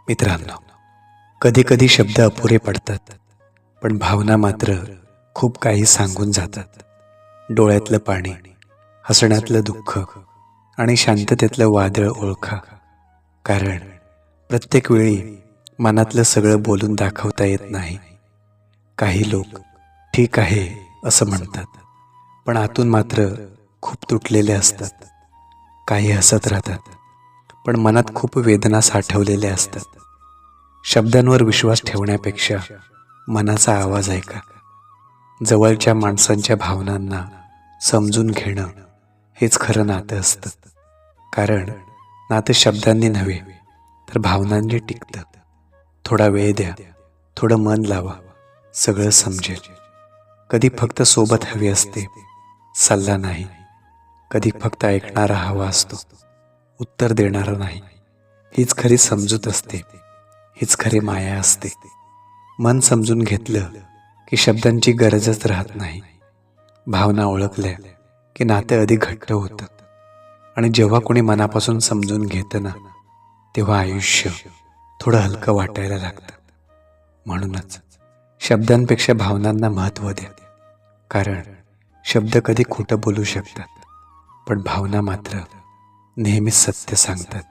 मित्रांनो, कधी कधी शब्द अपुरे पडतात, पण भावना मात्र खूप काही सांगून जातात. डोळ्यातलं पाणी, हसण्यातलं दुःख आणि शांततेतलं वादळ ओळखा. कारण प्रत्येक वेळी मनातलं सगळं बोलून दाखवता येत नाही. काही लोक ठीक आहे असं म्हणतात, पण आतून मात्र खूप तुटलेले असतात. काही हसत राहतात, पण मनात खूप वेदना साठवलेल्या असतात. शब्दांवर विश्वास ठेवण्यापेक्षा मनाचा आवाज ऐका. जवळच्या माणसांच्या भावनांना समजून घेणं हेच खरं नातं असतं. कारण नातं शब्दांनी नव्हे तर भावनांनी टिकतं. थोडा वेळ द्या, थोडं मन लावा, सगळं समजेल. कधी फक्त सोबत हवी असते, सल्ला नाही. कधी फक्त ऐकणारा हवा असतो, उत्तर देणारा नाही. हीच खरी समजूत असते, हीच खरी माया असते. मन समजून घेतलं की शब्दांची गरजच राहत नाही. भावना ओळखल्या की नाते अधिक घट्ट होतं. आणि जेव्हा कोणी मनापासून समजून घेतं ना, तेव्हा आयुष्य थोडं हलकं वाटायला लागतं. म्हणूनच शब्दांपेक्षा भावनांना महत्त्व द्या. कारण शब्द कधी खोटं बोलू शकतात, पण भावना मात्र नेहमीच सत्य सांगतात.